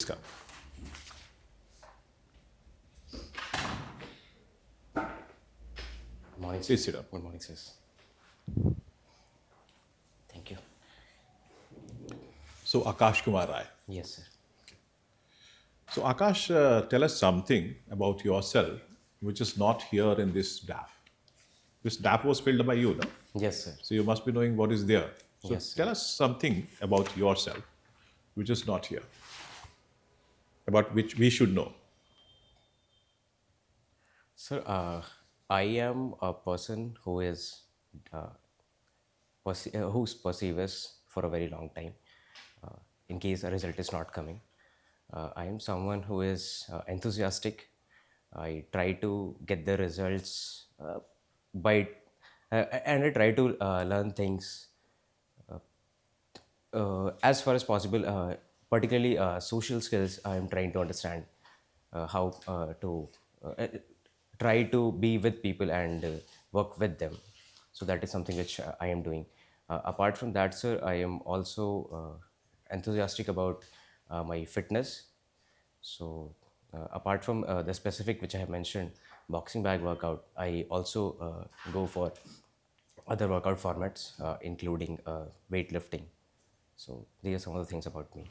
इसका Morning, Please sir. sit down. Good morning, sir. Thank you. So Akash Kumar Rai. Yes, sir. So Akash, tell us something about yourself which is not here in this DAF. This DAF was filled by you, no? Yes, sir. So you must be knowing what is there. So Yes, sir. tell us something about yourself which is not here, about which we should know. Sir, I am a person who is who's perseveres for a very long time in case a result is not coming. I am someone who is enthusiastic. I try to get the results by and I try to learn things as far as possible, particularly social skills. I am trying to understand how to try to be with people and work with them. So that is something which I am doing. Apart from that, sir, I am also enthusiastic about my fitness. So, apart from the specific which I have mentioned, boxing bag workout, I also go for other workout formats, including weightlifting. So, these are some of the things about me.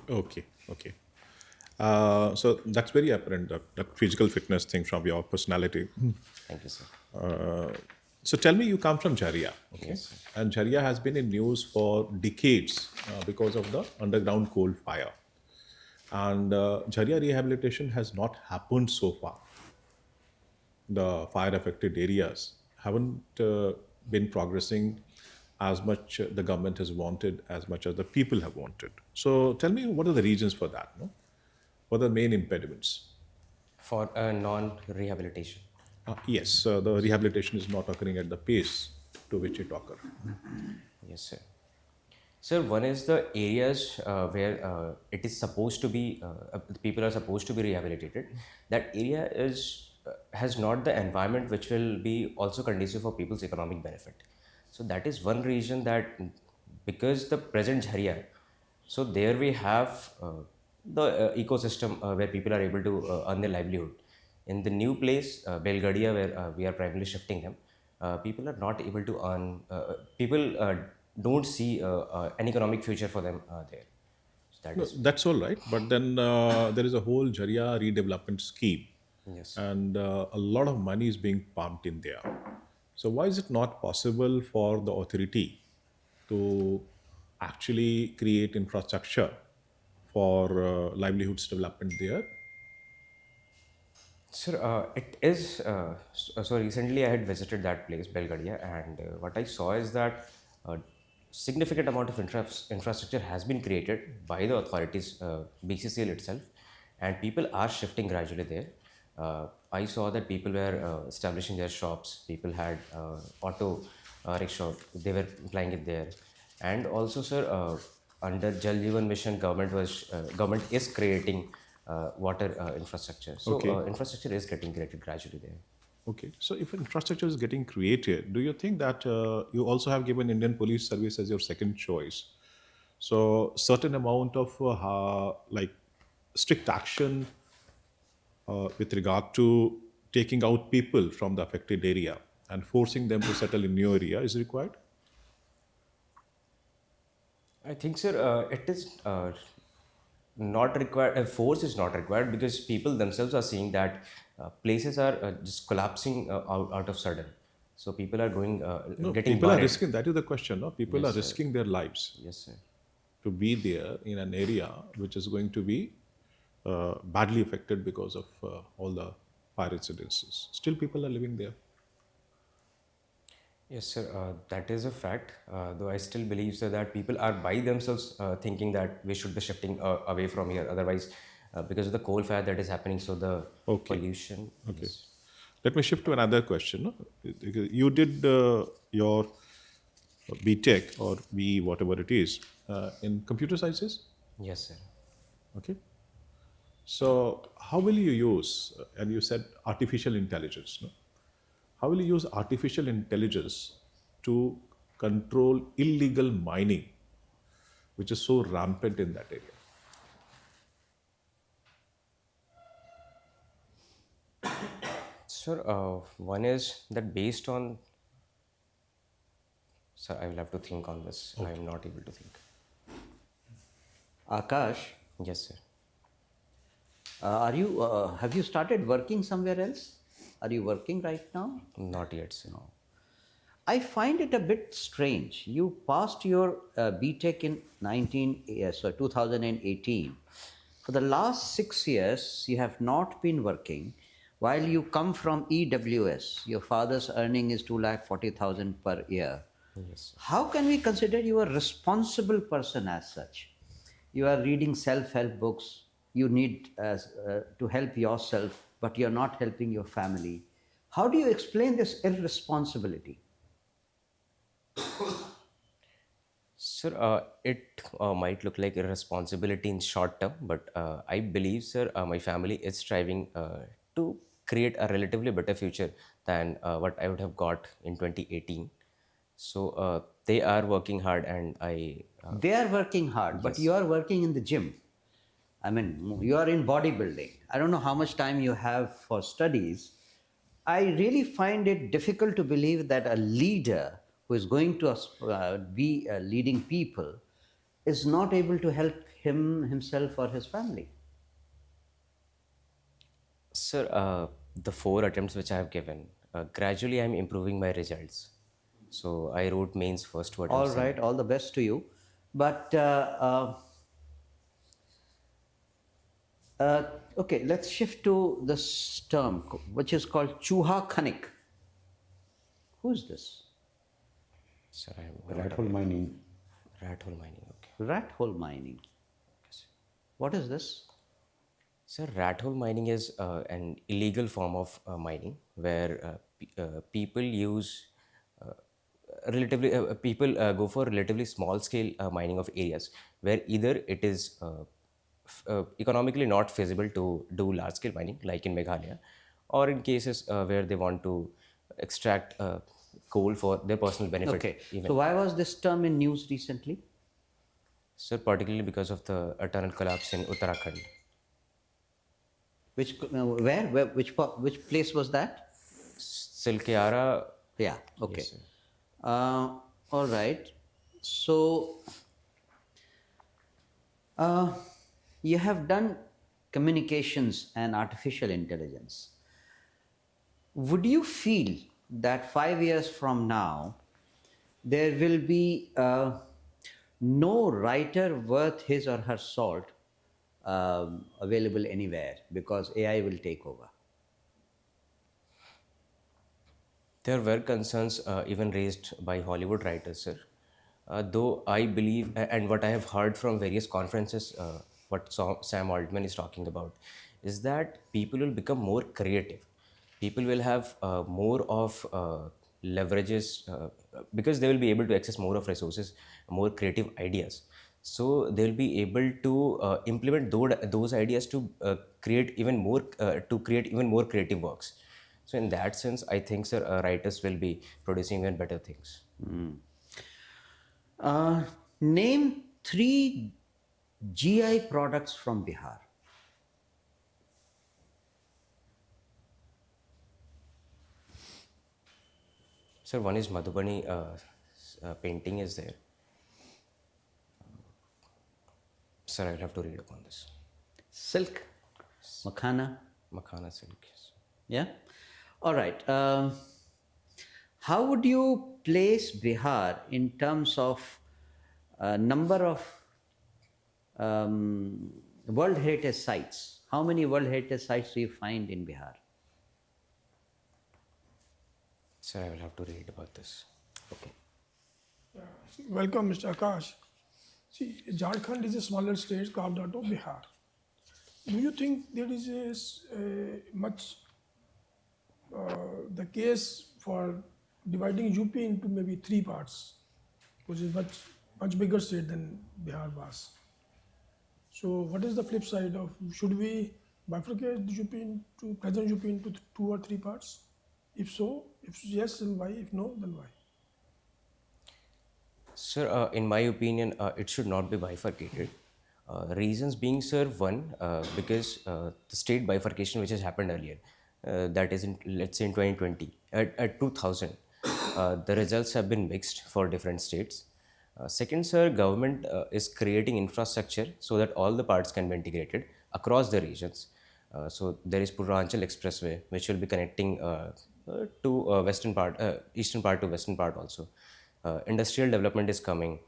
Okay, okay. So that's very apparent, that physical fitness thing from your personality. Thank you, sir. So tell me, you come from Jharia, okay? Yes, sir. And Jharia has been in news for decades because of the underground coal fire. And Jharia rehabilitation has not happened so far. The fire affected areas haven't been progressing as much the government has wanted, as much as the people have wanted. So tell me, what are the reasons for that? No? What are the main impediments? For non-rehabilitation. Yes, the rehabilitation is not occurring at the pace to which it occur. Yes, sir. Sir, one is the areas where it is supposed to be, people are supposed to be rehabilitated. That area is has not the environment which will be also conducive for people's economic benefit. So that is one reason that because the present Jharia, so there we have the ecosystem where people are able to earn their livelihood. In the new place, Belgadia, where we are primarily shifting them, people are not able to earn. People don't see an economic future for them there. So that No, is that's all right. But then there is a whole Jharia redevelopment scheme, yes. and a lot of money is being pumped in there. So why is it not possible for the authority to actually create infrastructure for livelihoods development there? Sir, it is. So recently, I had visited that place, Belgadia, and what I saw is that significant amount of infrastructure has been created by the authorities, BCCL itself, and people are shifting gradually there. I saw that people were establishing their shops. People had auto rickshaw. They were applying it there, and also, sir, under Jal Jeevan Mission, government is creating water infrastructure. So Okay. infrastructure is getting created gradually there. Okay. So if infrastructure is getting created, do you think that you also have given Indian Police Service as your second choice? So certain amount of like strict action with regard to taking out people from the affected area and forcing them to settle in new area is required? I think, sir, it is not required. Force is not required because people themselves are seeing that places are just collapsing out of sudden. So people are going, No, getting people are worried. risking. That is the question. No, people are Yes, sir. risking their lives Yes, sir. to be there in an area which is going to be badly affected because of all the fire incidences. Still, people are living there. Yes, sir. That is a fact. Though I still believe, sir, that people are by themselves thinking that we should be shifting away from here. Otherwise, because of the coal fire that is happening, so the Okay. pollution. Okay. Yes. Let me shift to another question. No? You did your BTech or B, whatever it is, in computer sciences. Yes, sir. Okay. So, how will you use, and you said artificial intelligence, no? How will you use artificial intelligence to control illegal mining, which is so rampant in that area? Sir, one is that based on. Sir, I will have to think on this. I am not able to think. Akash, Yes, sir. have you started working somewhere else? Are you working right now? Not yet, sir. I find it a bit strange. You passed your BTech in 2018. For the last 6 years, you have not been working while you come from EWS. Your father's earning is 2,40,000 per year. Yes, sir. How can we consider you a responsible person as such? You are reading self-help books. You need to help yourself, but you're not helping your family. How do you explain this irresponsibility? Sir, it might look like irresponsibility in short term, but I believe, sir, my family is striving to create a relatively better future than what I would have got in 2018. So they are working hard, and They are working hard, but Yes. you are working in the gym. I mean, you are in bodybuilding. I don't know how much time you have for studies. I really find it difficult to believe that a leader who is going to be leading people is not able to help himself, or his family. sir, the 4 attempts which I have given, gradually I'm improving my results. So I wrote mains first 2 attempts. All right, all the best to you. But okay, let's shift to this term which is called Chuha Khanik. Who's this? Sir, I am Rat hole mining. rat hole mining. Okay. Rat hole mining. What is this? Sir, rat hole mining is an illegal form of mining where people use people go for relatively small scale mining of areas where either it is economically not feasible to do large scale mining like in Meghalaya, or in cases where they want to extract coal for their personal benefit. Okay. Even. So why was this term in news recently? Sir, particularly because of the tunnel collapse in Uttarakhand. Which place was that? Silkyara. Yeah. Okay. Yes, sir. All right. So you have done communications and artificial intelligence. Would you feel that 5 years from now there will be no writer worth his or her salt available anywhere because AI will take over? There were concerns even raised by Hollywood writers, sir. Though I believe, and what I have heard from various conferences, what Sam Altman is talking about, is that people will become more creative. People will have more of leverages because they will be able to access more of resources, more creative ideas. So they will be able to implement those ideas to create even more creative works. So in that sense, I think, sir, writers will be producing even better things. Name 3 GI products from Bihar. Sir, one is Madhubani painting is there. Sir, I will have to read upon this. Silk, makhana. Makhana silk, yes. Yeah. All right. How would you place Bihar in terms of number of World Heritage Sites? How many World Heritage Sites do you find in Bihar? Sir, I will have to read about this. Okay. Welcome, Mr. Akash. See, Jharkhand is a smaller state carved out of Bihar. Do you think there is much the case for dividing UP into maybe 3 parts, which is much bigger state than Bihar was? So, what is the flip side of, should we bifurcate the UP into present UP into 2 or 3 parts? If so, if yes, then why? If no, then why? Sir, in my opinion, it should not be bifurcated. Reasons being, sir, one, because the state bifurcation which has happened earlier, that is in, let's say in 2020, at 2000, the results have been mixed for different states. Second, sir, government is creating infrastructure so that all the parts can be integrated across the regions. So there is Purvanchal Expressway, which will be connecting to western part, eastern part to western part also. Industrial development is coming.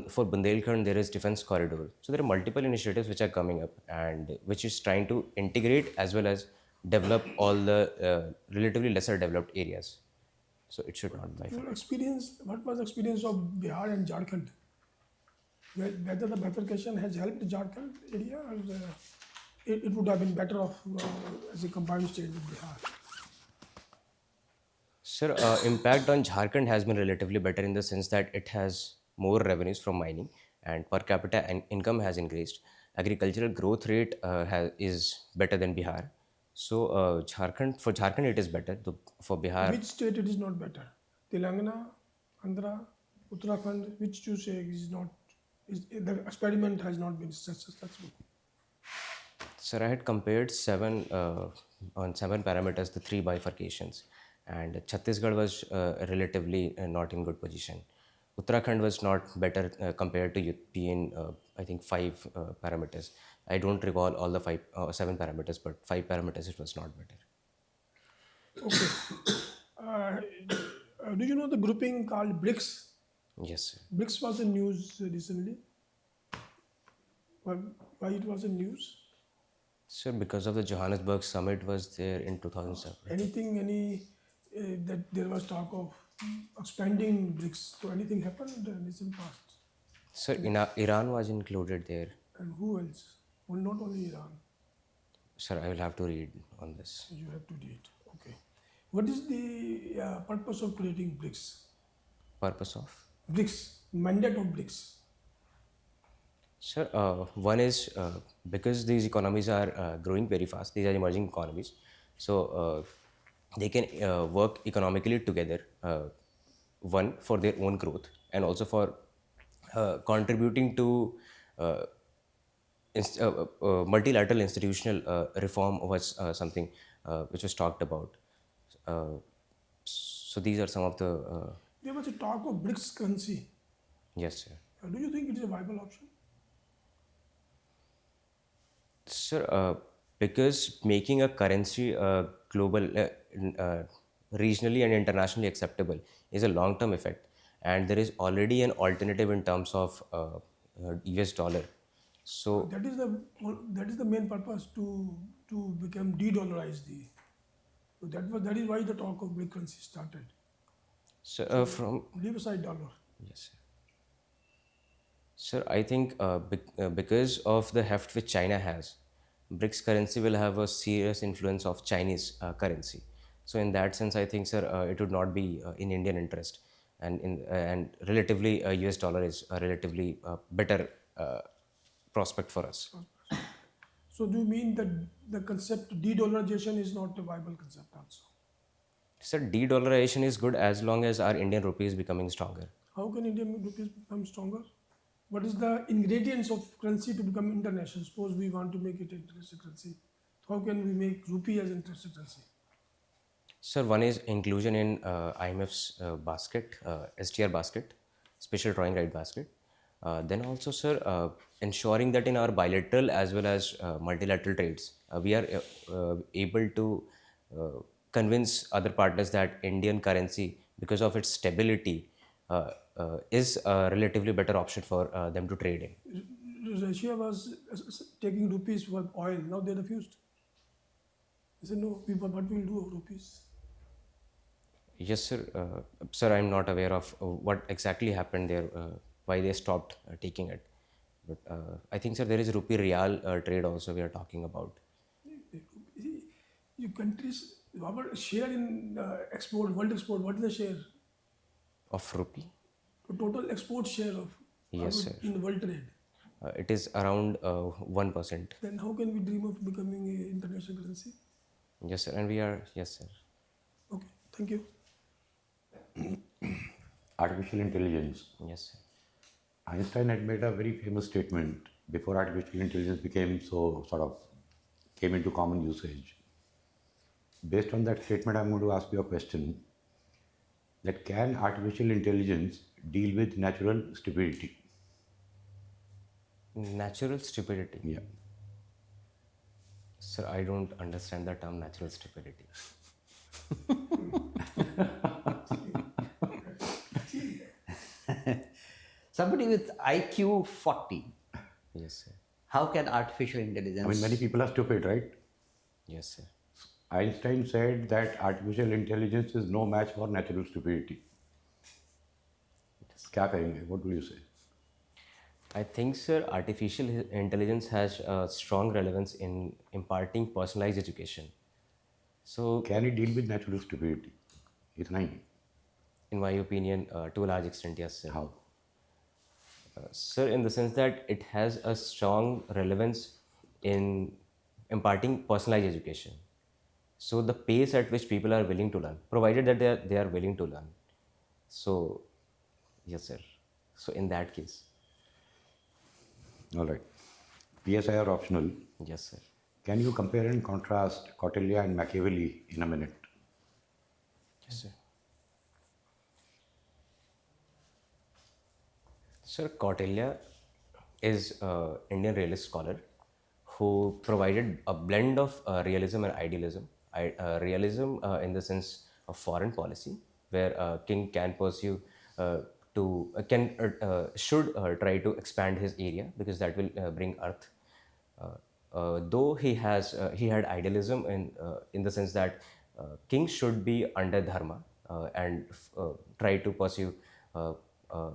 For Bundelkhand, there is defense corridor. So there are multiple initiatives which are coming up and which is trying to integrate as well as develop all the relatively lesser developed areas. So it should not bifurcate. Your experience, what was the experience of Bihar and Jharkhand? Whether the bifurcation has helped Jharkhand area, or it would have been better off as a combined state with Bihar? Sir, impact on Jharkhand has been relatively better in the sense that it has more revenues from mining and per capita income has increased. Agricultural growth rate is better than Bihar. So for Jharkhand it is better. For Bihar, Which state it is not better? Telangana, Andhra, Uttarakhand, which you say is not, the experiment has not been successful? sir, I had compared on seven parameters, the three bifurcations, and Chhattisgarh was relatively not in good position. Uttarakhand was not better compared to UP in I think five parameters. I don't recall all the seven parameters, but five parameters it was not better. Okay. Do you know the grouping called BRICS? Yes, sir. BRICS was in news recently. Why it was in news? Sir, because of the Johannesburg summit was there in 2007. That there was talk of expanding BRICS. So anything happened in recent past? Sir, Iran was included there. And who else? Well, not only Iran. Sir, I will have to read on this. You have to read. Okay. What is the purpose of creating BRICS? Purpose of? BRICS, mandate of BRICS. Sir, one is because these economies are growing very fast, these are emerging economies, so they can work economically together, one for their own growth and also for contributing to multilateral institutional reform was something which was talked about. So these are some of the. There was a talk of BRICS currency. Yes, sir. Do you think it is a viable option? Sir, because making a currency global, regionally and internationally acceptable is a long-term effect, and there is already an alternative in terms of US dollar. So that is the main purpose to become de-dollarized. So that is why the talk of BRIC currency started. So from Leave aside dollar. yes, sir. Sir, I think because of the heft which China has, BRICS currency will have a serious influence of Chinese currency. So in that sense, I think, sir, it would not be in Indian interest, and relatively US dollar is a relatively better prospect for us. So do you mean that the concept de-dollarization is not a viable concept also? Sir, de-dollarization is good as long as our Indian rupee is becoming stronger. How can Indian rupees become stronger? What is the ingredients of currency to become international? Suppose we want to make it international currency. How can we make rupee as international currency? Sir, one is inclusion in IMF's basket, STR basket, special drawing right basket. Then also, sir, ensuring that in our bilateral as well as multilateral trades, we are able to convince other partners that Indian currency, because of its stability, is a relatively better option for them to trade in. Russia was taking rupees for oil. Now they refused. They said, no, what will do of rupees? Yes, sir. Sir, I'm not aware of what exactly happened there, why they stopped taking it. But I think, sir, there is rupee real trade also we are talking about. You countries, our share in export, world export, what is the share? Of rupee? The total export share of Yes, sir. in the world trade. It is around 1%. Then how can we dream of becoming an international currency? Yes, sir. And we are, yes, sir. Okay, thank you. Artificial intelligence. Yes, sir. Einstein had made a very famous statement before artificial intelligence became so sort of came into common usage. Based on that statement, I'm going to ask you a question. That can artificial intelligence deal with natural stupidity? Natural stupidity. Yeah. Sir, I don't understand the term natural stupidity. Somebody with IQ 40, Yes, sir. how can artificial intelligence? I mean, many people are stupid, right? Yes, sir. Einstein said that artificial intelligence is no match for natural stupidity. क्या करेंगे? What will you say? I think, sir, artificial intelligence has a strong relevance in imparting personalized education. So, Can it deal with natural stupidity? इतना ही. in my opinion, to a large extent, yes, sir. How? Sir, in the sense that it has a strong relevance in imparting personalized education. So, the pace at which people are willing to learn, provided that they are willing to learn. So, yes, sir. So, in that case, All right. PSI are optional. yes, sir. Can you compare and contrast Kautilya and Machiavelli in a minute? Yes, sir. Sir, Kautilya is an Indian realist scholar who provided a blend of realism and idealism. Realism in the sense of foreign policy, where a king can pursue should try to expand his area because that will bring earth. Though he had idealism in the sense that kings should be under dharma and try to pursue uh, uh,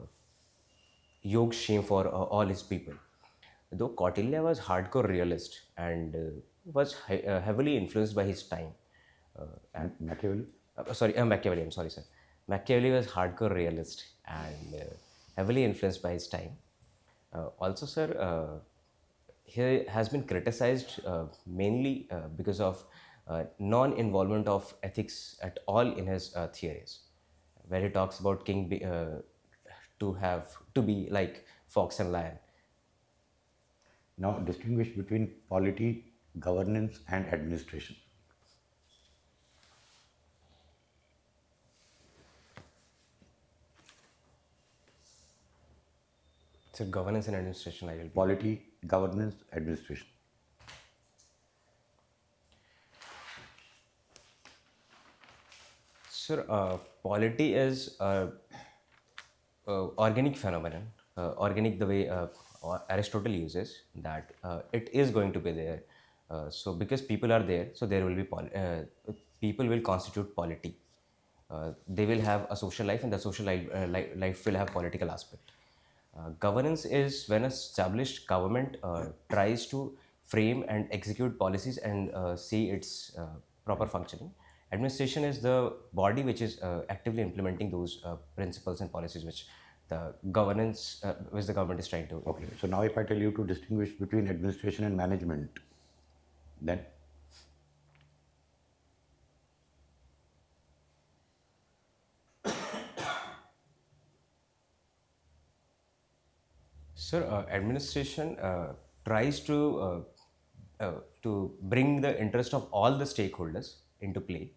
yog shame for all his people. Though Kautilya was hardcore realist and was heavily influenced by his time. And Machiavelli? Machiavelli, I'm sorry, sir. Machiavelli was hardcore realist and heavily influenced by his time. Also, sir, he has been criticized mainly because of non-involvement of ethics at all in his theories, where he talks about to be like fox and lion. Now, distinguish between polity, governance, and administration. So governance and administration, I will be. Polity, governance, administration. Sir, polity is organic phenomenon, organic the way Aristotle uses that it is going to be there. So because people are there, so there will be people will constitute polity. They will have a social life, and the social life will have political aspect. Governance is when an established government tries to frame and execute policies and see its proper functioning. Administration is the body which is actively implementing those principles and policies which the which the government is trying to. Okay. So now, if I tell you to distinguish between administration and management, then Sir, administration tries to bring the interest of all the stakeholders into play.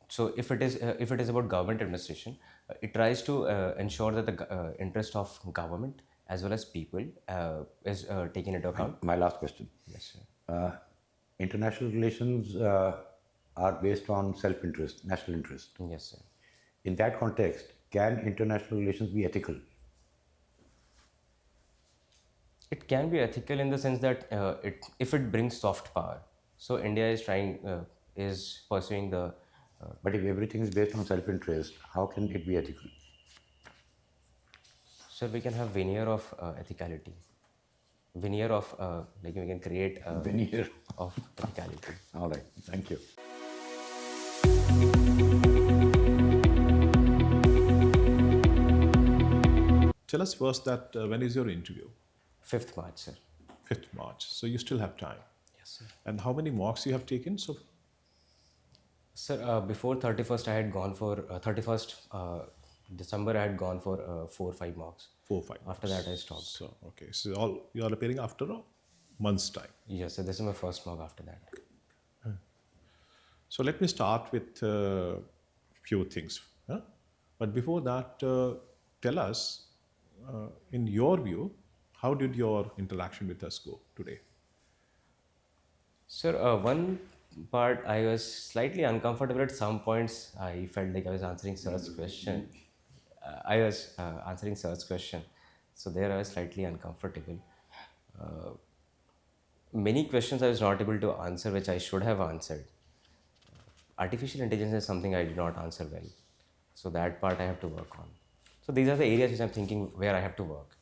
So if it is about government administration, it tries to ensure that the interest of government as well as people is taken into account. my last question. Yes, sir. International relations are based on self-interest, national interest. Yes, sir. In that context, can international relations be ethical? It can be ethical in the sense that if it brings soft power. So India is pursuing the. But if everything is based on self-interest, how can it be ethical? Sir, we can have veneer of ethicality. Veneer of like we can create Veneer. of ethicality. All right. Thank you. Tell us first that when is your interview? 5th March, sir. 5th March. So you still have time. Yes, sir. And how many mocks you have taken? So Sir, before 31st, I had gone for 31st December. I had gone for 4 or 5 marks. 4, 5. After that, I stopped. So okay. So you are appearing after a month's time. Yes, sir. This is my first mock after that. So let me start with a few things. Huh? But before that, tell us, in your view, how did your interaction with us go today? Sir, one part I was slightly uncomfortable at some points. I felt like I was answering sir's question. I was answering sir's question, so there I was slightly uncomfortable. Uh, Many questions I was not able to answer, which I should have answered. Artificial intelligence is something I did not answer well, so that part I have to work on. So these are the areas which I'm thinking where I have to work.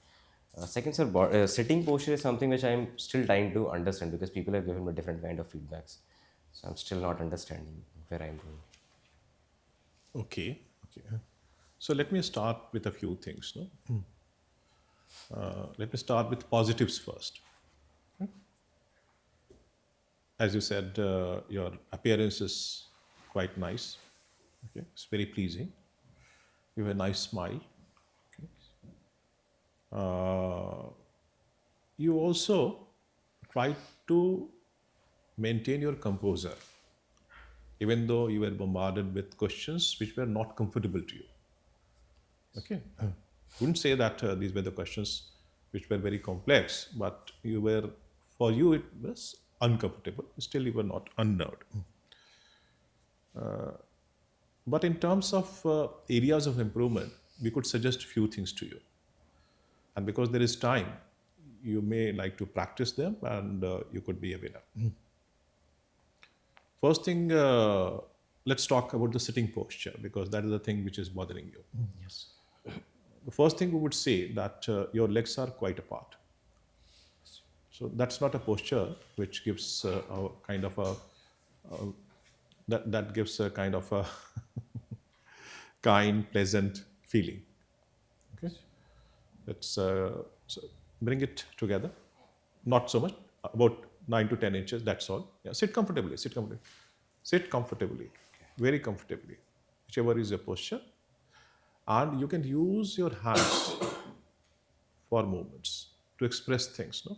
Second, sir, sitting posture is something which I'm still trying to understand because people have given me different kind of feedbacks. So I'm still not understanding where I'm going. Okay. Okay. So let me start with a few things. No? Let me start with positives first. As you said, your appearance is quite nice. Okay, it's very pleasing. You have a nice smile. Okay. You also try to maintain your composure, even though you were bombarded with questions which were not comfortable to you. Okay, wouldn't say that these were the questions which were very complex, but for you it was uncomfortable. Still, you were not unnerved. But in terms of areas of improvement, we could suggest few things to you. And because there is time, you may like to practice them and you could be a winner. First thing, let's talk about the sitting posture because that is the thing which is bothering you. Yes. The first thing we would say that your legs are quite apart. So that's not a posture which gives a kind of a that gives a kind of a kind, pleasant feeling. Okay, let's so bring it together. Not so much, about 9 to 10 inches. That's all. Yeah, sit comfortably. Sit comfortably. Sit comfortably, very comfortably, whichever is your posture, and you can use your hands for movements to express things. No,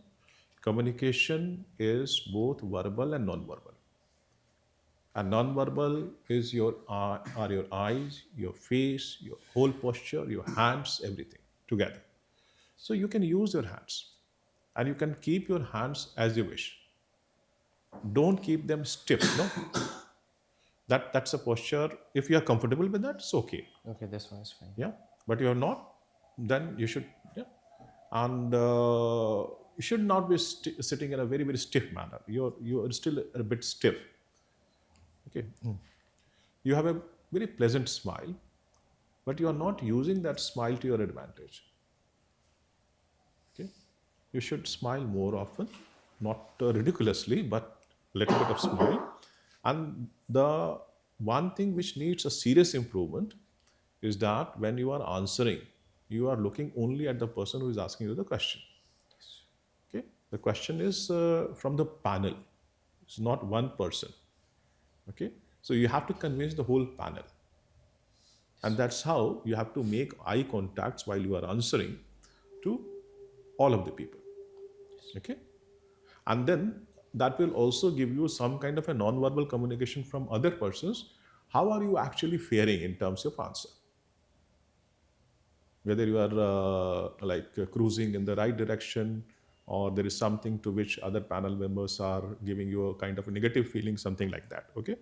communication is both verbal and non-verbal. And non-verbal is are your eyes, your face, your whole posture, your hands, everything together. So you can use your hands, and you can keep your hands as you wish. Don't keep them stiff. No, that's a posture. If you are comfortable with that, it's okay. Okay, this one is fine. Yeah, but you're not, then you should. Yeah, and you should not be sitting in a very stiff manner. You're still a bit stiff. Okay. You have a very pleasant smile, but you are not using that smile to your advantage. Okay, you should smile more often, not ridiculously, but little bit of smile. And the one thing which needs a serious improvement is that when you are answering, you are looking only at the person who is asking you the question. Okay, the question is from the panel. It's not one person. Okay, so you have to convince the whole panel, and that's how you have to make eye contacts while you are answering to all of the people. Okay, and then that will also give you some kind of a non-verbal communication from other persons. How are you actually faring in terms of answer? Whether you are cruising in the right direction, or there is something to which other panel members are giving you a kind of a negative feeling, something like that. Okay,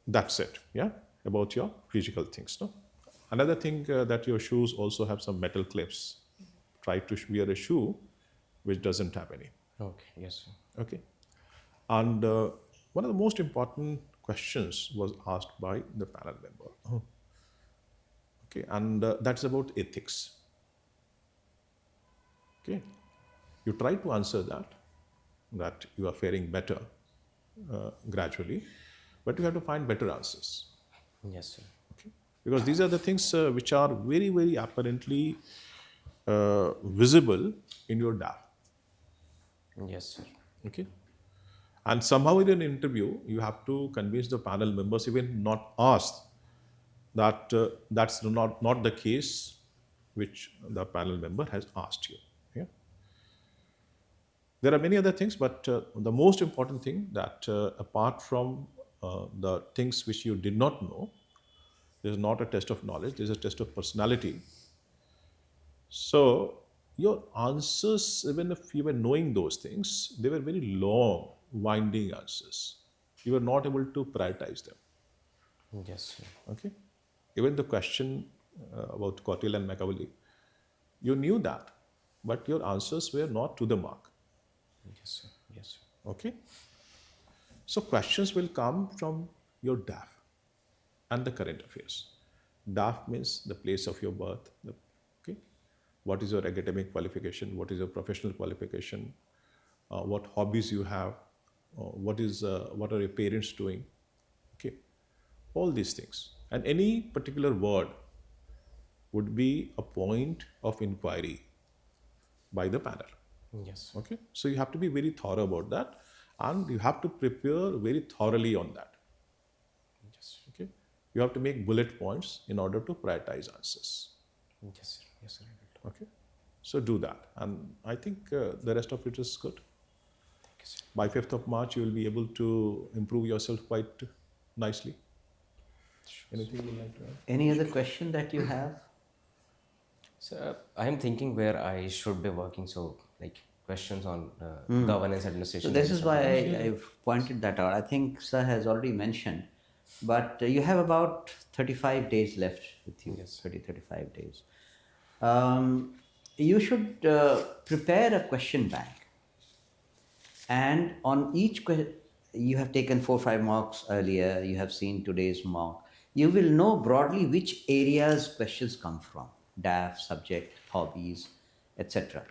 that's it. Yeah, about your physical things. No, another thing that your shoes also have some metal clips. Try to wear a shoe which doesn't have any. Okay, yes, sir. Okay, and one of the most important questions was asked by the panel member. Okay, and that's about ethics. Okay, you try to answer that you are faring better gradually, but you have to find better answers. Yes, sir. Okay, because these are the things which are very apparently visible in your DAF. Yes, sir. Okay, and somehow in an interview you have to convince the panel members, even not asked, that that's not the case which the panel member has asked you. Yeah. There are many other things, but the most important thing that apart from the things which you did not know, this is not a test of knowledge, this is a test of personality. So your answers, even if you were knowing those things, they were very long winding answers. You were not able to prioritize them. Yes, sir. Okay, even the question about Cautil and Machiavelli, you knew that, but your answers were not to the mark. Yes, sir. Yes, sir. Okay, so questions will come from your DAF and the current affairs. DAF means the place of your birth. Okay, what is your academic qualification? What is your professional qualification? What hobbies you have? What are your parents doing? Okay, all these things, and any particular word would be a point of inquiry by the panel. Yes. Okay, so you have to be very thorough about that, and you have to prepare very thoroughly on that. Yes. Okay, you have to make bullet points in order to prioritize answers. Yes, sir. Yes, sir. I will. Okay, so do that, and I think the rest of it is good. Thank you, sir. By 5th of March, you will be able to improve yourself quite nicely. Anything you would like to add? Any other question that you have? So I am thinking where I should be working. So like questions on governance, administration. So this and is why something. I pointed that out. I think Sir has already mentioned, but you have about 35 days left with you. Yes. 35 days. You should prepare a question bank, and on each question, you have taken 4-5 marks earlier. You have seen today's mark. You will know broadly which areas questions come from: DAF, subject, hobbies, etc.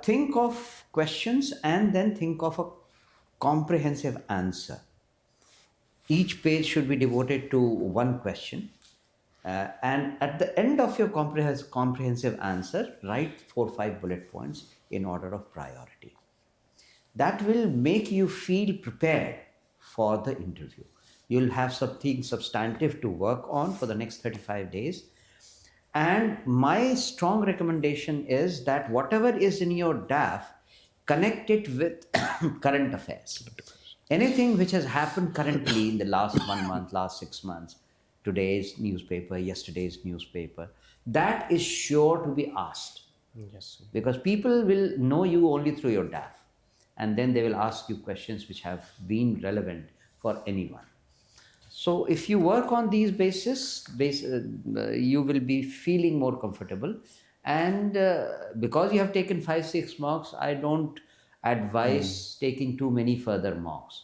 Think of questions and then think of a comprehensive answer. Each page should be devoted to one question. And at the end of your comprehensive answer, write 4-5 bullet points in order of priority. That will make you feel prepared for the interview. You'll have something substantive to work on for the next 35 days. And my strong recommendation is that whatever is in your DAF, connect it with current affairs. Anything which has happened currently in the last 1 month, last 6 months, today's newspaper, yesterday's newspaper, that is sure to be asked. Yes, sir. Because people will know you only through your DAF. And then they will ask you questions which have been relevant for anyone. So if you work on these basis, you will be feeling more comfortable. And because you have taken 5-6 marks, I don't advise taking too many further marks.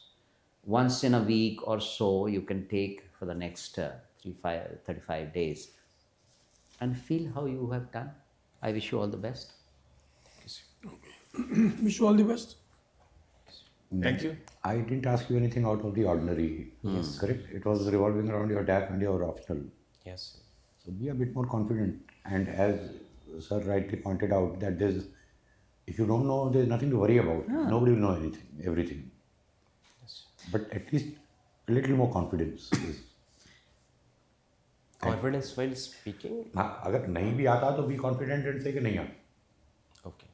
Once in a week or so, you can take for the next 35 days and feel how you have done. I wish you all the best. Wish you all the best. Thank you. I didn't ask you anything out of the ordinary, correct? It was revolving around your DAF and your optional. Yes, sir. So be a bit more confident. And as Sir rightly pointed out, that if you don't know, there's nothing to worry about. Nobody will know everything. Yes. But at least a little more confidence is. Confidence while speaking. हाँ, अगर नहीं भी आता तो be confident and say कि नहीं आता. Okay.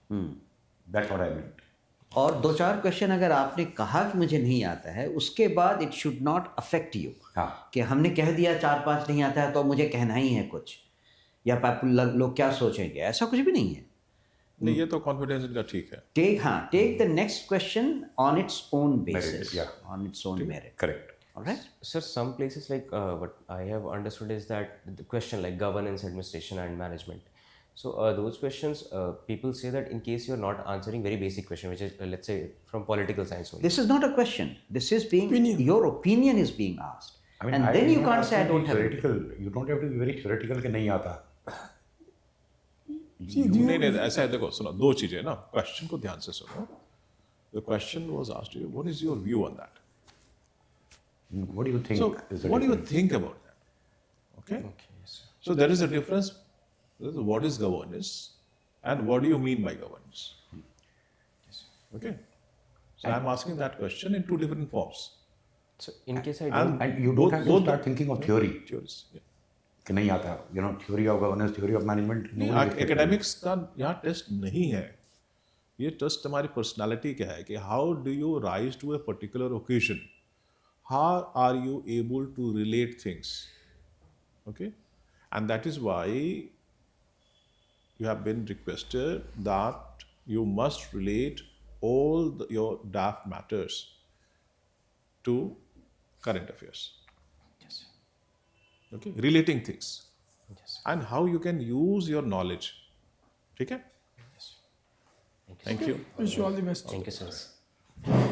That's what I meant. और 2-4 क्वेश्चन अगर आपने कहा कि मुझे नहीं आता है, उसके बाद it should not affect you कि हमने कह दिया 4-5 नहीं आता है तो मुझे कहना ही है कुछ, या लोग क्या सोचेंगे, ऐसा कुछ भी नहीं है. नहीं, ये तो कॉन्फिडेंस इनका ठीक है. Take the next question on its own basis, Merit, yeah. on its own merit. Correct. All right. Sir, some places like what I have understood is that the question like governance, administration, and management. So those questions, people say that in case you're not answering very basic question, which is let's say from political science only. This is not a question. This is being Opinion. your opinion is being asked, I mean, and I then did you not can't ask say I you to don't be have. theoretical. You don't have to be very theoretical कि नहीं आता. नहीं नहीं, ऐसा है, देखो सुनो, दो चीजें ना, क्वेश्चन को ध्यान से सुनो. The question was asked to you, what is your view on that? What do you think? So is the what do you difference? think about that? Okay. Okay, yes, sir. So there is a difference. What is governance and what do you mean by governance? Okay. So I'm asking that question in two different forms. So in case I don't, And you don't have to start thinking of theory. Theories, yeah. कि नहीं आता. Theory of governance, theory of management. नहीं, academics का यहाँ test नहीं है. ये test हमारी पर्सनालिटी क्या है कि how do you rise to a particular occasion, how are you able to relate things, okay, and that is why you have been requested that you must relate all your DAF matters to current affairs. Yes. Okay, relating things Yes. and how you can use your knowledge. ठीक है? Yes. Thank you. Thank you. Wish you all the best. Thank you, sir.